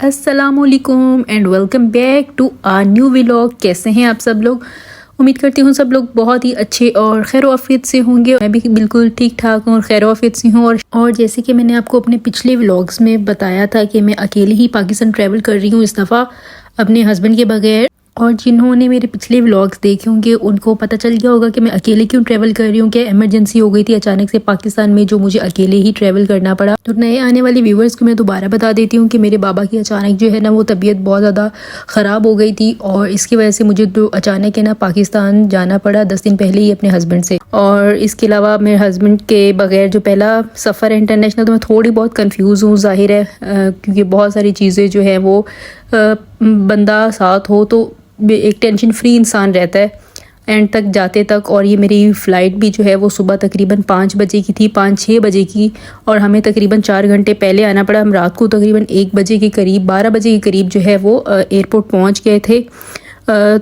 السلام علیکم and welcome back to our new vlog. کیسے ہیں آپ سب لوگ؟ امید کرتی ہوں سب لوگ بہت ہی اچھے اور خیر و عافیت سے ہوں گے۔ میں بھی بالکل ٹھیک ٹھاک ہوں اور خیر و عافیت سے ہوں۔ اور جیسے کہ میں نے آپ کو اپنے پچھلے ولاگس میں بتایا تھا کہ میں اکیلے ہی پاکستان ٹریول کر رہی ہوں اس دفعہ اپنے ہسبینڈ کے بغیر، اور جنہوں نے میرے پچھلے ولاگس دیکھے ہوں گے ان کو پتہ چل گیا ہوگا کہ میں اکیلے کیوں ٹریول کر رہی ہوں، کہ ایمرجنسی ہو گئی تھی اچانک سے پاکستان میں جو مجھے اکیلے ہی ٹریول کرنا پڑا۔ تو نئے آنے والے ویورز کو میں دوبارہ بتا دیتی ہوں کہ میرے بابا کی اچانک جو ہے نا وہ طبیعت بہت زیادہ خراب ہو گئی تھی، اور اس کی وجہ سے مجھے تو اچانک ہے نا پاکستان جانا پڑا 10 دن پہلے ہی اپنے ہسبینڈ سے۔ اور اس کے علاوہ میرے ہسبینڈ کے بغیر جو پہلا سفر ہے انٹرنیشنل، تو میں تھوڑی بہت کنفیوز ہوں ظاہر ہے، کیونکہ بہت ساری چیزیں جو ہیں وہ بندہ ساتھ ہو تو ایک ٹینشن فری انسان رہتا ہے اینڈ تک جاتے تک۔ اور یہ میری فلائٹ بھی جو ہے وہ صبح تقریباً 5 بجے کی تھی، 5-6 بجے کی، اور ہمیں تقریباً 4 گھنٹے پہلے آنا پڑا۔ ہم رات کو تقریباً 1 بجے کے قریب 12 بجے کے قریب جو ہے وہ ایئرپورٹ پہنچ گئے تھے۔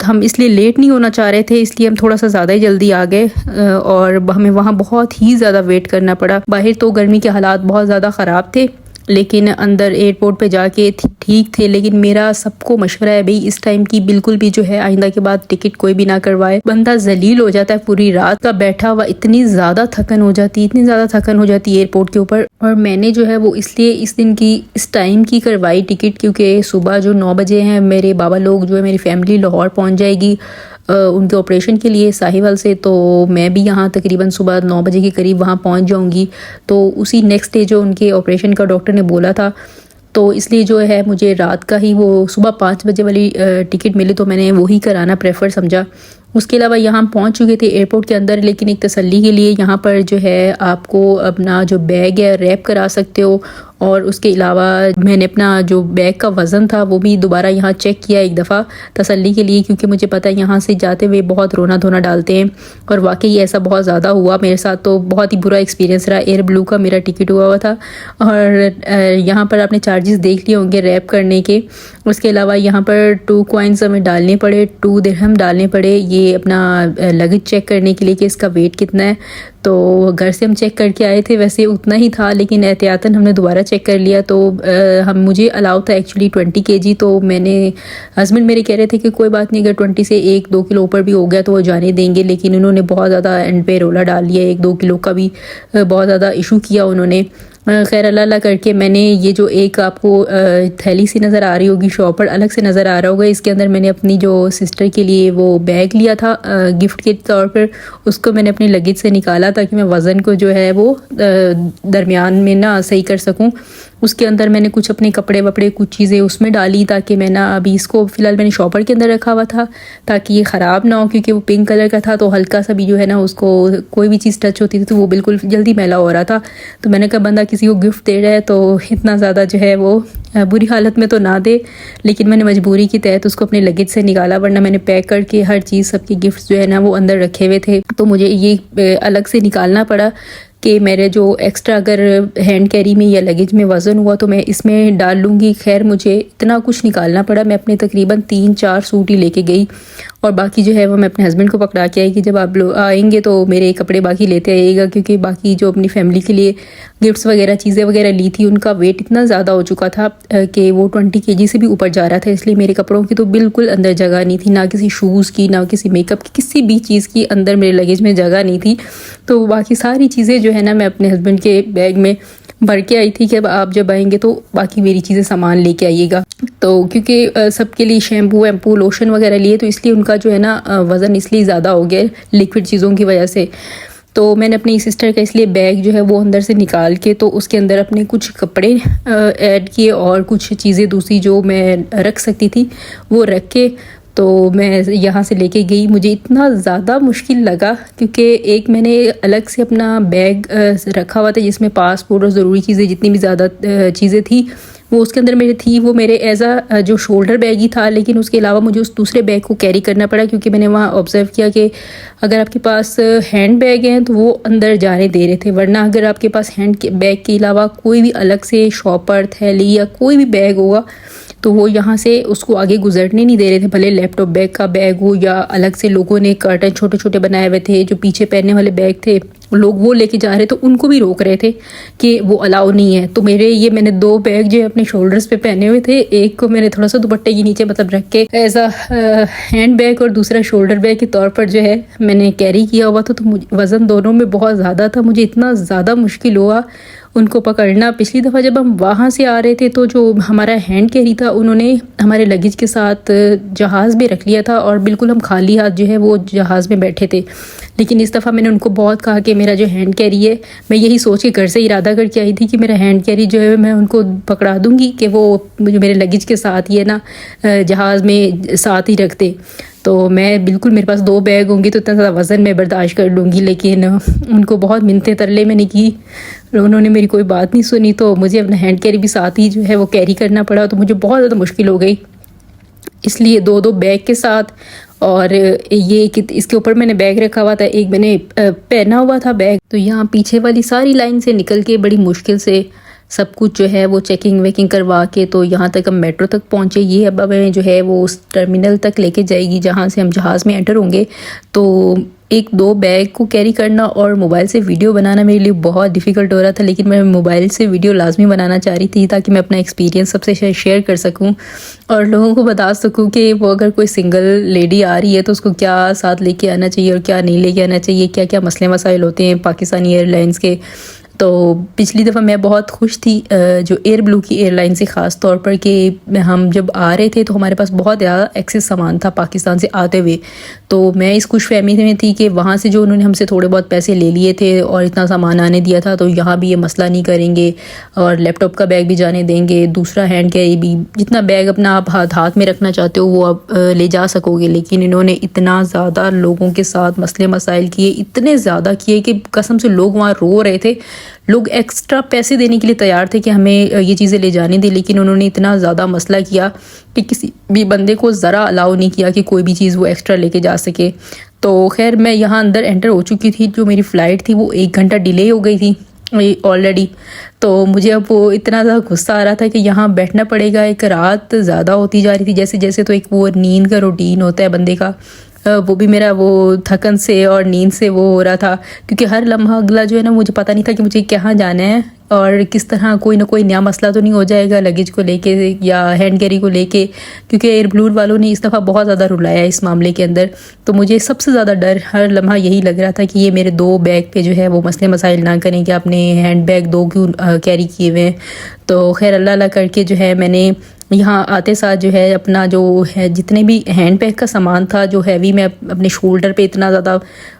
ہم اس لیے لیٹ نہیں ہونا چاہ رہے تھے، اس لیے ہم تھوڑا سا زیادہ ہی جلدی آ گئے، اور ہمیں وہاں بہت ہی زیادہ ویٹ کرنا پڑا۔ باہر تو گرمی کے حالات بہت زیادہ خراب تھے، لیکن اندر ایئرپورٹ پہ جا کے ٹھیک تھے۔ لیکن میرا سب کو مشورہ ہے بھئی اس ٹائم کی بالکل بھی جو ہے آئندہ کے بعد ٹکٹ کوئی بھی نہ کروائے، بندہ ذلیل ہو جاتا ہے، پوری رات کا بیٹھا ہوا اتنی زیادہ تھکن ہو جاتی ایئرپورٹ کے اوپر۔ اور میں نے جو ہے وہ اس لیے اس ٹائم کی کروائی ٹکٹ، کیونکہ صبح جو 9 بجے ہیں میرے بابا لوگ جو ہے میری فیملی لاہور پہنچ جائے گی ان کے آپریشن کے لیے ساہیوال سے، تو میں بھی یہاں تقریباً صبح 9 بجے کے قریب وہاں پہنچ جاؤں گی۔ تو اسی نیکسٹ ڈے جو ان کے آپریشن کا ڈاکٹر نے بولا تھا، تو اس لیے جو ہے مجھے رات کا ہی وہ صبح 5 بجے والی ٹکٹ ملی، تو میں نے وہی کرانا پریفر سمجھا۔ اس کے علاوہ یہاں پہنچ چکے تھے ایئرپورٹ کے اندر، لیکن ایک تسلی کے لیے یہاں پر جو ہے آپ کو اپنا جو بیگ ہے ریپ کرا سکتے ہو، اور اس کے علاوہ میں نے اپنا جو بیگ کا وزن تھا وہ بھی دوبارہ یہاں چیک کیا ایک دفعہ تسلی کے لیے، کیونکہ مجھے پتہ ہے یہاں سے جاتے ہوئے بہت رونا دھونا ڈالتے ہیں، اور واقعی ایسا بہت زیادہ ہوا میرے ساتھ۔ تو بہت ہی برا ایکسپیرینس رہا۔ ایئر بلو کا میرا ٹکٹ ہوا تھا، اور یہاں پر آپ نے چارجز دیکھ لیے ہوں گے ریپ کرنے کے۔ اس کے علاوہ یہاں پر 2 کوائنز ہمیں ڈالنے پڑے، 2 درہم ڈالنے پڑے، یہ اپنا لگیج چیک کرنے کے لیے کہ اس کا ویٹ کتنا ہے۔ تو گھر سے ہم چیک کر کے آئے تھے، ویسے اتنا ہی تھا، لیکن احتیاطاً ہم نے دوبارہ چیک کر لیا، تو مجھے الاؤ تھا ایکچولی 20 kg۔ تو میں نے ہسبینڈ میرے کہہ رہے تھے کہ کوئی بات نہیں، اگر 20 سے 1-2 کلو اوپر بھی ہو گیا تو وہ جانے دیں گے، لیکن انہوں نے بہت زیادہ اینڈ پہ رولا ڈال لیا، 1-2 کلو کا بھی بہت زیادہ ایشو کیا انہوں نے۔ خیر اللہ کر کے میں نے یہ جو ایک آپ کو تھیلی سی نظر آ رہی ہوگی، شاپر الگ سے نظر آ رہا ہوگا، اس کے اندر میں نے اپنی جو سسٹر کے لیے وہ بیگ لیا تھا گفٹ کے طور پر، اس کو میں نے اپنے لگیج سے نکالا تاکہ میں وزن کو جو ہے وہ درمیان میں نہ صحیح کر سکوں۔ اس کے اندر میں نے کچھ اپنے کپڑے وپڑے کچھ چیزیں اس میں ڈالی، تاکہ میں نا ابھی اس کو فی الحال میں نے شاپر کے اندر رکھا ہوا تھا تاکہ یہ خراب نہ ہو، کیونکہ وہ پنک کلر کا تھا، تو ہلکا سا بھی جو ہے نا اس کو کوئی بھی چیز ٹچ ہوتی تھی تو وہ بالکل جلدی میلا ہو رہا تھا۔ تو میں نے کہا بندہ کسی کو گفٹ دے رہا ہے تو اتنا زیادہ جو ہے وہ بری حالت میں تو نہ دے، لیکن میں نے مجبوری کے تحت اس کو اپنے لگیج سے نکالا، ورنہ میں نے پیک کر کے ہر چیز سب کی گفٹس جو ہے نا وہ اندر رکھے ہوئے تھے، تو مجھے یہ الگ سے نکالنا پڑا کہ میرے جو ایکسٹرا اگر ہینڈ کیری میں یا لگیج میں وزن ہوا تو میں اس میں ڈال لوں گی۔ خیر مجھے اتنا کچھ نکالنا پڑا، میں اپنے تقریباً 3-4 سوٹ ہی لے کے گئی، اور باقی جو ہے وہ میں اپنے ہسبینڈ کو پکڑا کے آئی کہ جب آپ لوگ آئیں گے تو میرے کپڑے باقی لیتے آئیے گا، کیونکہ باقی جو اپنی فیملی کے لیے گفٹس وغیرہ چیزیں وغیرہ لی تھی ان کا ویٹ اتنا زیادہ ہو چکا تھا کہ وہ 20 kg سے بھی اوپر جا رہا تھا، اس لیے میرے کپڑوں کی تو بالکل اندر جگہ نہیں تھی، نہ کسی شوز کی، نہ کسی میک اپ کی، کسی بھی چیز کی اندر میرے لگیج میں جگہ نہیں تھی۔ تو باقی ساری چیزیں جو ہے نا میں اپنے ہسبینڈ کے بیگ میں بھر کے آئی تھی کہ آپ جب آئیں گے تو باقی میری چیزیں سامان لے کے آئیے گا۔ تو کیونکہ سب کے لیے شیمپو ویمپو لوشن وغیرہ لیے، تو اس لیے ان کا جو ہے نا وزن اس لیے زیادہ ہو گیا لیکوڈ چیزوں کی وجہ سے۔ تو میں نے اپنی سسٹر کا اس لیے بیگ جو ہے وہ اندر سے نکال کے تو اس کے اندر اپنے کچھ کپڑے ایڈ کیے، اور کچھ چیزیں دوسری جو میں رکھ سکتی تھی وہ رکھ کے تو میں یہاں سے لے کے گئی۔ مجھے اتنا زیادہ مشکل لگا کیونکہ ایک میں نے الگ سے اپنا بیگ رکھا ہوا تھا جس میں پاسپورٹ اور ضروری چیزیں جتنی بھی زیادہ چیزیں تھیں وہ اس کے اندر میرے تھی، وہ میرے ایز جو شولڈر بیگ ہی تھا، لیکن اس کے علاوہ مجھے اس دوسرے بیگ کو کیری کرنا پڑا، کیونکہ میں نے وہاں آبزرو کیا کہ اگر آپ کے پاس ہینڈ بیگ ہیں تو وہ اندر جانے دے رہے تھے، ورنہ اگر آپ کے پاس ہینڈ بیگ کے علاوہ کوئی بھی الگ سے شاپر تھیلی یا کوئی بھی بیگ ہوگا تو وہ یہاں سے اس کو آگے گزرنے نہیں دے رہے تھے، بھلے لیپ ٹاپ بیگ کا بیگ ہو یا الگ سے لوگوں نے کرٹن چھوٹے چھوٹے بنائے ہوئے تھے جو پیچھے پہننے والے بیگ تھے لوگ وہ لے کے جا رہے تو ان کو بھی روک رہے تھے کہ وہ الاؤ نہیں ہے. تو میں نے 2 بیگ جو اپنے شولڈرز پہ پہنے ہوئے تھے. ایک کو میں نے تھوڑا سا دوپٹے کے نیچے مطلب رکھ کے ایز اے ہینڈ بیگ اور دوسرا شولڈر بیگ کے طور پر جو ہے میں نے کیری کیا ہوا تھا. تو وزن دونوں میں بہت زیادہ تھا. مجھے اتنا زیادہ مشکل ہوا ان کو پکڑنا. پچھلی دفعہ جب ہم وہاں سے آ رہے تھے تو جو ہمارا ہینڈ کیری تھا انہوں نے ہمارے لگیج کے ساتھ جہاز میں رکھ لیا تھا اور بالکل ہم خالی ہاتھ جو ہے وہ جہاز میں بیٹھے تھے. لیکن اس دفعہ میں نے ان کو بہت کہا کہ میرا جو ہینڈ کیری ہے، میں یہی سوچ کے گھر سے ارادہ کر کے آئی تھی کہ میرا ہینڈ کیری جو ہے میں ان کو پکڑا دوں گی کہ وہ مجھے میرے لگیج کے ساتھ یہ نا جہاز میں ساتھ ہی رکھ دے. تو میں بالکل میرے پاس 2 بیگ ہوں گی تو اتنا زیادہ وزن میں برداشت کر لوں گی. لیکن ان کو بہت منتیں ترلے میں نے کی، انہوں نے میری کوئی بات نہیں سنی. تو مجھے اپنا ہینڈ کیری بھی ساتھ ہی جو ہے وہ کیری کرنا پڑا. تو مجھے بہت زیادہ مشکل ہو گئی، اس لیے 2 بیگ کے ساتھ. اور یہ کہ اس کے اوپر میں نے بیگ رکھا ہوا تھا، ایک میں نے پہنا ہوا تھا بیگ. تو یہاں پیچھے والی ساری لائن سے نکل کے بڑی مشکل سے سب کچھ جو ہے وہ چیکنگ ویکنگ کروا کے تو یہاں تک ہم میٹرو تک پہنچے. یہ اب ہمیں جو ہے وہ اس ٹرمینل تک لے کے جائے گی جہاں سے ہم جہاز میں انٹر ہوں گے. تو 2 بیگ کو کیری کرنا اور موبائل سے ویڈیو بنانا میرے لیے بہت ڈیفیکلٹ ہو رہا تھا. لیکن میں موبائل سے ویڈیو لازمی بنانا چاہ رہی تھی تاکہ میں اپنا ایکسپیرینس سب سے شیئر کر سکوں اور لوگوں کو بتا سکوں کہ وہ اگر کوئی سنگل لیڈی آ رہی ہے تو اس کو کیا ساتھ لے کے آنا چاہیے اور کیا نہیں لے کے آنا چاہیے، کیا کیا مسئلے مسائل ہوتے ہیں پاکستانی ایئر لائنس کے. تو پچھلی دفعہ میں بہت خوش تھی جو ایئر بلو کی ایئر لائن سے، خاص طور پر کہ ہم جب آ رہے تھے تو ہمارے پاس بہت زیادہ ایکسیس سامان تھا پاکستان سے آتے ہوئے. تو میں اس خوش فہمی میں تھی کہ وہاں سے جو انہوں نے ہم سے تھوڑے بہت پیسے لے لیے تھے اور اتنا سامان آنے دیا تھا تو یہاں بھی یہ مسئلہ نہیں کریں گے اور لیپ ٹاپ کا بیگ بھی جانے دیں گے، دوسرا ہینڈ کیری بھی، جتنا بیگ اپنا آپ ہاتھ میں رکھنا چاہتے ہو وہ آپ لے جا سکو گے. لیکن انہوں نے اتنا زیادہ لوگوں کے ساتھ مسئلے مسائل کیے، اتنے زیادہ کیے کہ قسم سے لوگ وہاں رو رہے تھے. لوگ ایکسٹرا پیسے دینے کے لیے تیار تھے کہ ہمیں یہ چیزیں لے جانے دیں، لیکن انہوں نے اتنا زیادہ مسئلہ کیا کہ کسی بھی بندے کو ذرا الاؤ نہیں کیا کہ کوئی بھی چیز وہ ایکسٹرا لے کے جا سکے. تو خیر میں یہاں اندر انٹر ہو چکی تھی. جو میری فلائٹ تھی وہ 1 گھنٹہ ڈیلے ہو گئی تھی آلریڈی. تو مجھے اب وہ اتنا زیادہ غصہ آ رہا تھا کہ یہاں بیٹھنا پڑے گا. ایک رات زیادہ ہوتی جا رہی تھی جیسے جیسے، تو ایک وہ نیند کا روٹین ہوتا ہے بندے کا، وہ بھی میرا وہ تھکن سے اور نیند سے وہ ہو رہا تھا. کیونکہ ہر لمحہ اگلا جو ہے نا مجھے پتہ نہیں تھا کہ مجھے کہاں جانا ہے اور کس طرح کوئی نہ کوئی نیا مسئلہ تو نہیں ہو جائے گا لگیج کو لے کے یا ہینڈ کیری کو لے کے. کیونکہ ایئر بلور والوں نے اس دفعہ بہت زیادہ رلایا اس معاملے کے اندر. تو مجھے سب سے زیادہ ڈر ہر لمحہ یہی لگ رہا تھا کہ یہ میرے 2 بیگ پہ جو ہے وہ مسئلے مسائل نہ کریں کہ آپ نے ہینڈ بیگ 2 کیوں کیری کیے ہوئے ہیں. تو خیر اللہ کر کے جو ہے میں نے یہاں آتے ساتھ جو ہے اپنا جو ہے جتنے بھی ہینڈ بیگ کا سامان تھا جو ہیوی میں اپنے شولڈر پہ اتنا زیادہ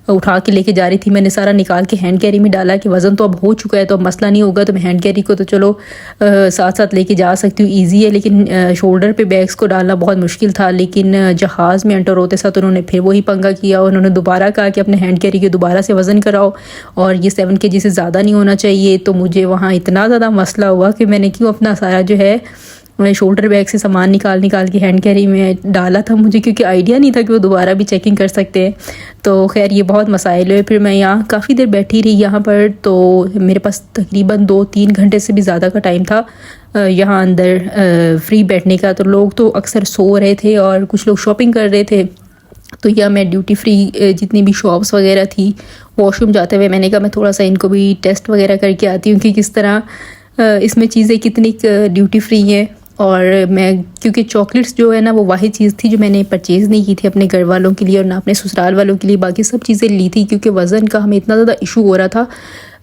اٹھا کے لے کے جا رہی تھی، میں نے سارا نکال کے ہینڈ کیری میں ڈالا کہ وزن تو اب ہو چکا ہے تو اب مسئلہ نہیں ہوگا. تو میں ہینڈ کیری کو تو چلو ساتھ ساتھ لے کے جا سکتی ہوں، ایزی ہے. لیکن شولڈر پہ بیگس کو ڈالنا بہت مشکل تھا. لیکن جہاز میں انٹر ہوتے ساتھ انہوں نے پھر وہی پنگا کیا. انہوں نے دوبارہ کہا کہ اپنے ہینڈ کیری کے دوبارہ سے وزن کراؤ اور یہ 7 kg سے زیادہ نہیں ہونا چاہیے. تو مجھے وہاں اتنا زیادہ مسئلہ ہوا کہ میں نے کیوں اپنا سارا جو ہے شولڈر بیگ سے سامان نکال کے ہینڈ کیری میں ڈالا تھا مجھے، کیونکہ آئیڈیا نہیں تھا کہ وہ دوبارہ بھی چیکنگ کر سکتے ہیں. تو خیر یہ بہت مسائل ہوئے. پھر میں یہاں کافی دیر بیٹھی رہی یہاں پر. تو میرے پاس تقریباً 2-3 گھنٹے سے بھی زیادہ کا ٹائم تھا یہاں اندر فری بیٹھنے کا. تو لوگ تو اکثر سو رہے تھے اور کچھ لوگ شاپنگ کر رہے تھے. تو یا میں ڈیوٹی فری جتنی بھی شاپس وغیرہ تھی واش روم جاتے ہوئے میں نے کہا میں تھوڑا سا ان کو بھی ٹیسٹ وغیرہ کر کے آتی ہوں کہ کس طرح اس میں چیزیں کتنی ڈیوٹی فری ہیں. اور میں کیونکہ چاکلیٹس جو ہے نا وہ واحد چیز تھی جو میں نے پرچیز نہیں کی تھی اپنے گھر والوں کے لیے اور نہ اپنے سسرال والوں کے لیے. باقی سب چیزیں لی تھی کیونکہ وزن کا ہمیں اتنا زیادہ ایشو ہو رہا تھا.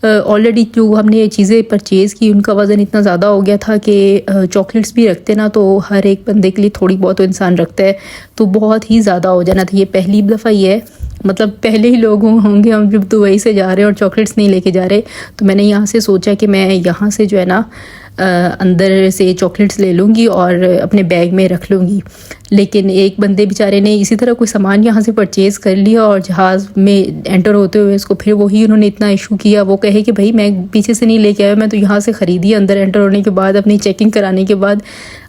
آلریڈی جو ہم نے چیزیں پرچیز کی ان کا وزن اتنا زیادہ ہو گیا تھا کہ چاکلیٹس بھی رکھتے نا تو ہر ایک بندے کے لیے تھوڑی بہت تو انسان رکھتا ہے، تو بہت ہی زیادہ ہو جانا تھا. یہ پہلی دفعہ یہ ہے، مطلب پہلے ہی لوگ ہوں گے ہم جب دبئی سے جا رہے ہیں اور چاکلیٹس نہیں لے کے جا رہے. تو میں نے یہاں سے سوچا کہ میں یہاں سے جو ہے نا اندر سے چاکلیٹس لے لوں گی اور اپنے بیگ میں رکھ لوں گی. لیکن ایک بندے بیچارے نے اسی طرح کوئی سامان یہاں سے پرچیز کر لیا اور جہاز میں انٹر ہوتے ہوئے اس کو پھر وہی انہوں نے اتنا ایشو کیا. وہ کہے کہ بھائی میں پیچھے سے نہیں لے کے آیا، میں تو یہاں سے خریدی. اندر انٹر ہونے کے بعد اپنی چیکنگ کرانے کے بعد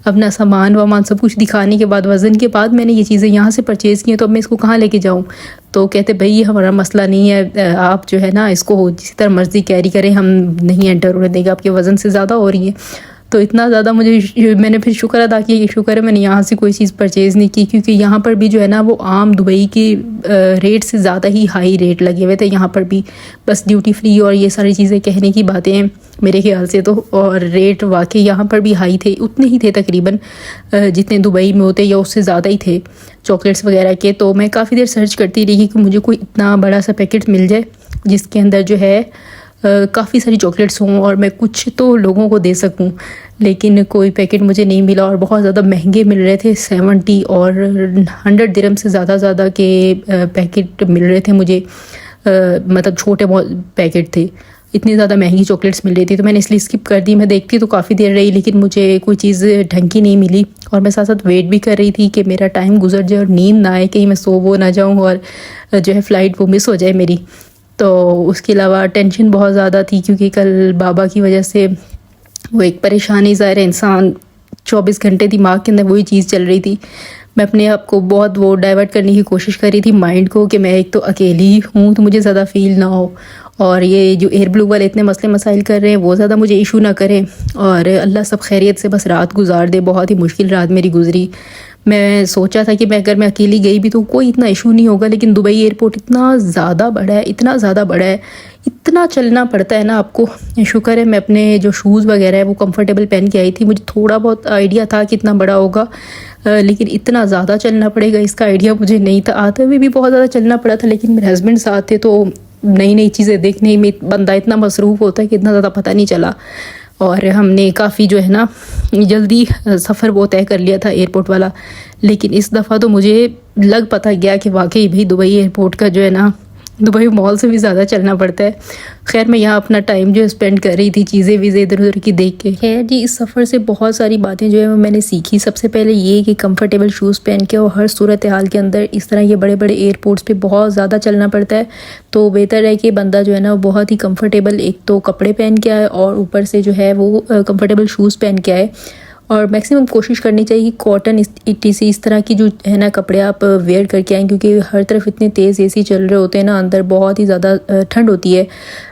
اپنا سامان سب کچھ دکھانے کے بعد وزن کے بعد میں نے یہ چیزیں یہاں سے پرچیز کی ہیں، تو اب میں اس کو کہاں لے کے جاؤں؟ تو کہتے بھائی یہ ہمارا مسئلہ نہیں ہے، آپ جو ہے نا اس کو جسی طرح مرضی کیری کریں، ہم نہیں انٹر ہونے دیں گے، آپ کے وزن سے زیادہ ہو رہی ہے. تو اتنا زیادہ میں نے پھر شکر ادا کیا کہ شکر ہے میں نے یہاں سے کوئی چیز پرچیز نہیں کی، کیونکہ یہاں پر بھی جو ہے نا وہ عام دبئی کی ریٹ سے زیادہ ہی ہائی ریٹ لگے ہوئے تھے یہاں پر بھی، بس ڈیوٹی فری اور یہ ساری چیزیں کہنے کی باتیں ہیں میرے خیال سے تو، اور ریٹ واقعی یہاں پر بھی ہائی تھے، اتنے ہی تھے تقریباً جتنے دبئی میں ہوتے یا اس سے زیادہ ہی تھے چاکلیٹس وغیرہ کے۔ تو میں کافی دیر سرچ کرتی رہی کہ مجھے کوئی اتنا بڑا سا پیکٹ مل جائے جس کے اندر جو ہے کافی ساری چاکلیٹس ہوں اور میں کچھ تو لوگوں کو دے سکوں، لیکن کوئی پیکٹ مجھے نہیں ملا اور بہت زیادہ مہنگے مل رہے تھے، 70 اور 100 درہم سے زیادہ کے پیکٹ مل رہے تھے مجھے، مطلب چھوٹے پیکٹ تھے، اتنی زیادہ مہنگی چاکلیٹس مل رہی تھی، تو میں نے اس لیے اسکپ کر دی۔ میں دیکھتی تو کافی دیر رہی لیکن مجھے کوئی چیز ڈھنگ کی نہیں ملی، اور میں ساتھ ساتھ ویٹ بھی کر رہی تھی کہ میرا ٹائم گزر جائے اور نیند نہ آئے، کہیں میں سو وہ نہ جاؤں اور جو ہے فلائٹ وہ مس ہو جائے میری۔ تو اس کے علاوہ ٹینشن بہت زیادہ تھی کیونکہ کل بابا کی وجہ سے وہ ایک پریشانی، ظاہر انسان 24 گھنٹے دماغ کے اندر وہی چیز چل رہی تھی۔ میں اپنے آپ کو بہت وہ ڈائیورٹ کرنے کی کوشش کر رہی تھی مائنڈ کو کہ میں ایک تو اکیلی ہوں تو مجھے زیادہ فیل نہ ہو، اور یہ جو ایئر بلو والے اتنے مسئلے مسائل کر رہے ہیں وہ زیادہ مجھے ایشو نہ کریں، اور اللہ سب خیریت سے بس رات گزار دے۔ بہت ہی مشکل رات میری گزری۔ میں سوچا تھا کہ اگر میں اکیلی گئی بھی تو کوئی اتنا ایشو نہیں ہوگا، لیکن دبئی ایئرپورٹ اتنا زیادہ بڑا ہے، اتنا زیادہ بڑا ہے، اتنا چلنا پڑتا ہے نا آپ کو۔ شکر ہے میں اپنے جو شوز وغیرہ ہے وہ کمفرٹیبل پہن کے آئی تھی، مجھے تھوڑا بہت آئیڈیا تھا کہ اتنا بڑا ہوگا، لیکن اتنا زیادہ چلنا پڑے گا اس کا آئیڈیا مجھے نہیں تھا۔ آتے ہوئے بھی بہت زیادہ چلنا پڑا تھا، لیکن میرے ہسبینڈ ساتھ تھے تو نئی نئی چیزیں دیکھنے میں بندہ اتنا مصروف ہوتا ہے کہ اتنا زیادہ پتہ نہیں چلا، اور ہم نے کافی جو ہے نا جلدی سفر وہ طے کر لیا تھا ایئرپورٹ والا۔ لیکن اس دفعہ تو مجھے لگ پتہ گیا کہ واقعی بھائی دبئی ایئرپورٹ کا جو ہے نا دبئی مال سے بھی زیادہ چلنا پڑتا ہے۔ خیر میں یہاں اپنا ٹائم جو اسپینڈ کر رہی تھی چیزیں ویزیں ادھر ادھر کی دیکھ کے۔ خیر جی، اس سفر سے بہت ساری باتیں جو ہے میں نے سیکھی۔ سب سے پہلے یہ کہ کمفرٹیبل شوز پہن کے، اور ہر صورتحال کے اندر اس طرح یہ بڑے بڑے ایئرپورٹس پہ بہت زیادہ چلنا پڑتا ہے، تو بہتر ہے کہ بندہ جو ہے نا وہ بہت ہی کمفرٹیبل ایک تو کپڑے پہن کے آئے اور اوپر سے جو ہے وہ کمفرٹیبل شوز پہن کے آئے، اور میکسیمم کوشش کرنی چاہیے کہ کاٹن اس طرح کی جو ہے نا کپڑے آپ ویئر کر کے آئیں، کیونکہ ہر طرف اتنے تیز اے سی چل رہے ہوتے ہیں نا، اندر بہت ہی زیادہ ٹھنڈ ہوتی ہے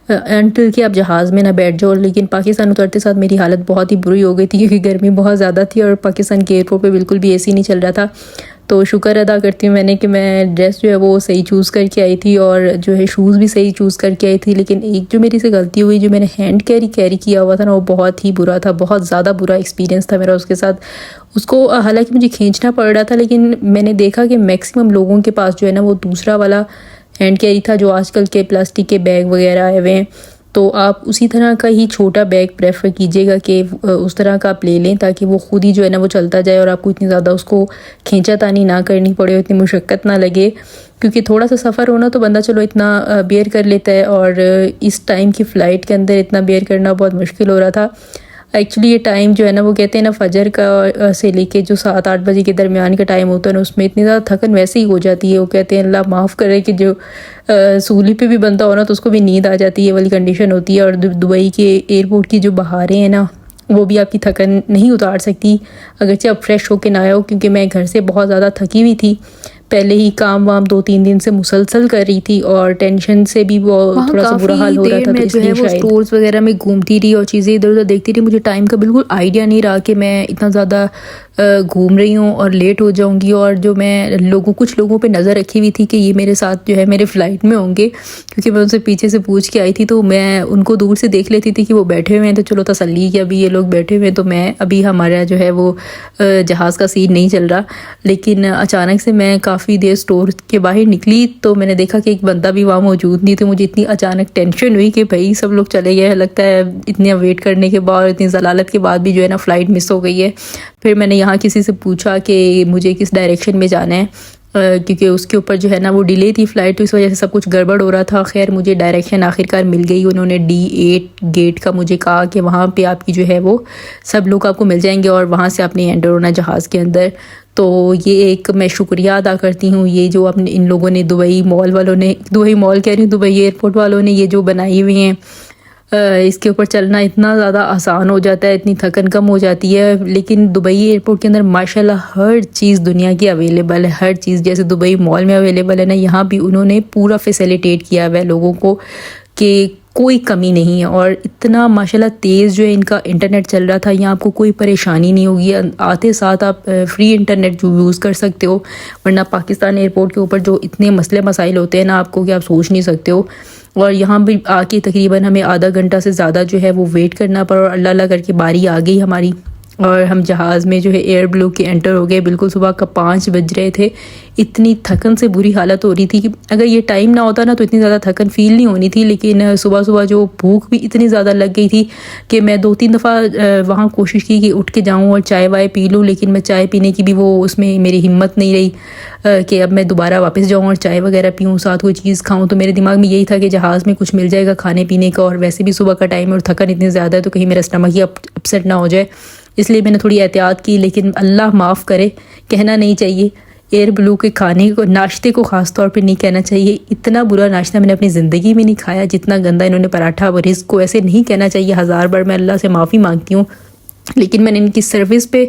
انٹل کہ آپ جہاز میں نہ بیٹھ جاؤ۔ لیکن پاکستان اترتے ساتھ میری حالت بہت ہی بری ہو گئی تھی کیونکہ گرمی بہت زیادہ تھی اور پاکستان کے ایئرپورٹ پہ بالکل بھی اے سی نہیں چل رہا تھا۔ تو شکر ادا کرتی ہوں میں نے کہ میں ڈریس جو ہے وہ صحیح چوز کر کے آئی تھی، اور جو ہے شوز بھی صحیح چوز کر کے آئی تھی۔ لیکن ایک جو میری سے غلطی ہوئی، جو میں نے ہینڈ کیری کیا ہوا تھا نا، وہ بہت ہی برا تھا، بہت زیادہ برا ایکسپیرینس تھا میرا اس کے ساتھ۔ اس کو حالانکہ مجھے کھینچنا پڑ رہا تھا، لیکن میں نے دیکھا کہ میکسیمم لوگوں کے پاس جو ہے نا وہ دوسرا والا ہینڈ کیری تھا، جو آج کل کے پلاسٹک کے بیگ وغیرہ آئے ہوئے ہیں، تو آپ اسی طرح کا ہی چھوٹا بیگ پریفر کیجیے گا کہ اس طرح کا آپ لے لیں، تاکہ وہ خود ہی جو ہے نا وہ چلتا جائے اور آپ کو اتنی زیادہ اس کو کھینچا تانی نہ کرنی پڑے، اتنی مشقت نہ لگے، کیونکہ تھوڑا سا سفر ہونا تو بندہ چلو اتنا بیئر کر لیتا ہے، اور اس ٹائم کی فلائٹ کے اندر اتنا بیئر کرنا بہت مشکل ہو رہا تھا۔ ایکچولی یہ ٹائم جو ہے نا وہ کہتے ہیں نا فجر کا سے لے کے جو 7-8 بجے کے درمیان کا ٹائم ہوتا ہے نا، اس میں اتنی زیادہ تھکن ویسے ہی ہو جاتی ہے۔ وہ کہتے ہیں اللہ معاف کرے کہ جو سولی پہ بھی بندہ ہو نا تو اس کو بھی نیند آ جاتی ہے، والی کنڈیشن ہوتی ہے۔ اور دبئی کے ایئرپورٹ کی جو بہاریں ہیں نا وہ بھی آپ کی تھکن نہیں اتار سکتی اگرچہ آپ فریش ہو کے نہ آئے ہو، کیونکہ میں گھر سے بہت زیادہ تھکی ہوئی تھی، پہلے ہی کام وام 2-3 دن سے مسلسل کر رہی تھی، اور ٹینشن سے بھی وہ تھوڑا سا برا حال ہو رہا تھا، تو اس لیے وہ اسٹورز وغیرہ میں گھومتی رہی اور چیزیں ادھر ادھر دیکھتی رہی۔ مجھے ٹائم کا بالکل آئیڈیا نہیں رہا کہ میں اتنا زیادہ گھوم رہی ہوں اور لیٹ ہو جاؤں گی، اور جو میں کچھ لوگوں پہ نظر رکھی ہوئی تھی کہ یہ میرے ساتھ جو ہے میرے فلائٹ میں ہوں گے، کیونکہ میں ان سے پیچھے سے پوچھ کے آئی تھی، تو میں ان کو دور سے دیکھ لیتی تھی کہ وہ بیٹھے ہوئے ہیں، تو چلو تسلی کہ ابھی یہ لوگ بیٹھے ہوئے ہیں، تو میں ابھی ہمارا جو ہے وہ جہاز کا سین نہیں چل رہا۔ لیکن اچانک سے میں کافی دیر اسٹور کے باہر نکلی تو میں نے دیکھا کہ ایک بندہ بھی وہاں موجود نہیں، تو مجھے اتنی اچانک ٹینشن ہوئی کہ بھائی سب لوگ چلے گئے، لگتا ہے اتنا ویٹ کرنے کے بعد، اتنی ضلالت کے بعد بھی جو ہے نا فلائٹ مس ہو گئی ہے۔ پھر میں نے یہاں کسی سے پوچھا کہ مجھے کس ڈائریکشن میں جانا ہے، کیونکہ اس کے اوپر جو ہے نا وہ ڈیلے تھی فلائٹ، تو اس وجہ سے سب کچھ گڑبڑ ہو رہا تھا۔ خیر مجھے ڈائریکشن آخرکار مل گئی، انہوں نے D8 گیٹ کا مجھے کہا کہ وہاں پہ آپ کی جو ہے وہ سب لوگ آپ کو مل جائیں گے، اور وہاں سے آپ نے انٹر ہونا جہاز کے اندر۔ تو یہ ایک میں شکریہ ادا کرتی ہوں، یہ جو ان لوگوں نے دبئی مال کہہ رہی ہوں، دبئی ایئرپورٹ والوں نے یہ جو بنائی ہوئی ہیں، اس کے اوپر چلنا اتنا زیادہ آسان ہو جاتا ہے، اتنی تھکن کم ہو جاتی ہے۔ لیکن دبئی ایئرپورٹ کے اندر ماشاءاللہ ہر چیز دنیا کی اویلیبل ہے، ہر چیز جیسے دبئی مال میں اویلیبل ہے نا، یہاں بھی انہوں نے پورا فیسیلیٹیٹ کیا ہوا ہے لوگوں کو کہ کوئی کمی نہیں ہے، اور اتنا ماشاءاللہ تیز جو ہے ان کا انٹرنیٹ چل رہا تھا، یہاں آپ کو کوئی پریشانی نہیں ہوگی، آتے ساتھ آپ فری انٹرنیٹ جو یوز کر سکتے ہو، ورنہ پاکستان ایئرپورٹ کے اوپر جو اتنے مسئلے مسائل ہوتے ہیں نا آپ کو کہ آپ سوچ نہیں سکتے ہو۔ اور یہاں بھی آ کے تقریباً ہمیں آدھا گھنٹہ سے زیادہ جو ہے وہ ویٹ کرنا پڑا، اور اللہ اللہ کر کے باری آ گئی ہماری، اور ہم جہاز میں جو ہے ایئر بلو کے انٹر ہو گئے۔ بالکل صبح کا 5 بج رہے تھے، اتنی تھکن سے بری حالت ہو رہی تھی کہ اگر یہ ٹائم نہ ہوتا نا تو اتنی زیادہ تھکن فیل نہیں ہونی تھی، لیکن صبح صبح جو بھوک بھی اتنی زیادہ لگ گئی تھی کہ میں 2-3 دفعہ وہاں کوشش کی کہ اٹھ کے جاؤں اور چائے وائے پی لوں، لیکن میں چائے پینے کی بھی وہ اس میں میری ہمت نہیں رہی کہ اب میں دوبارہ واپس جاؤں اور چائے وغیرہ پیوں، ساتھ کوئی چیز کھاؤں۔ تو میرے دماغ میں یہی تھا کہ جہاز میں کچھ مل جائے گا کھانے پینے کا، اور ویسے بھی صبح کا ٹائم ہے اور تھکن اتنی زیادہ ہے تو کہیں میرا اسٹمک ہی اپسیٹ نہ ہو جائے، اس لیے میں نے تھوڑی احتیاط کی۔ لیکن اللہ معاف کرے، کہنا نہیں چاہیے ایئر بلو کے کھانے کو، ناشتے کو خاص طور پہ نہیں کہنا چاہیے، اتنا برا ناشتہ میں نے اپنی زندگی میں نہیں کھایا جتنا گندا انہوں نے پراٹھا اور رزق کو ایسے نہیں کہنا چاہیے، 1000 بار میں اللہ سے معافی مانگتی ہوں، لیکن میں نے ان کی سروس پہ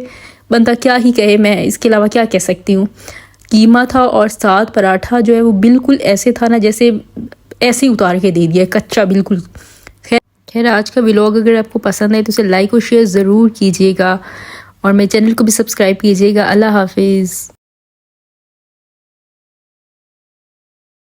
بندہ کیا ہی کہے، میں اس کے علاوہ کیا کہہ سکتی ہوں۔ قیمہ تھا اور ساتھ پراٹھا جو ہے وہ بالکل ایسے تھا نا جیسے ایسے ہی اتار کے دے دیا، کچا بالکل۔ خیر آج کا ولاگ اگر آپ کو پسند ہے تو اسے لائک اور شیئر ضرور کیجیے گا، اور میرے چینل کو بھی سبسکرائب کیجیے گا۔ اللہ حافظ۔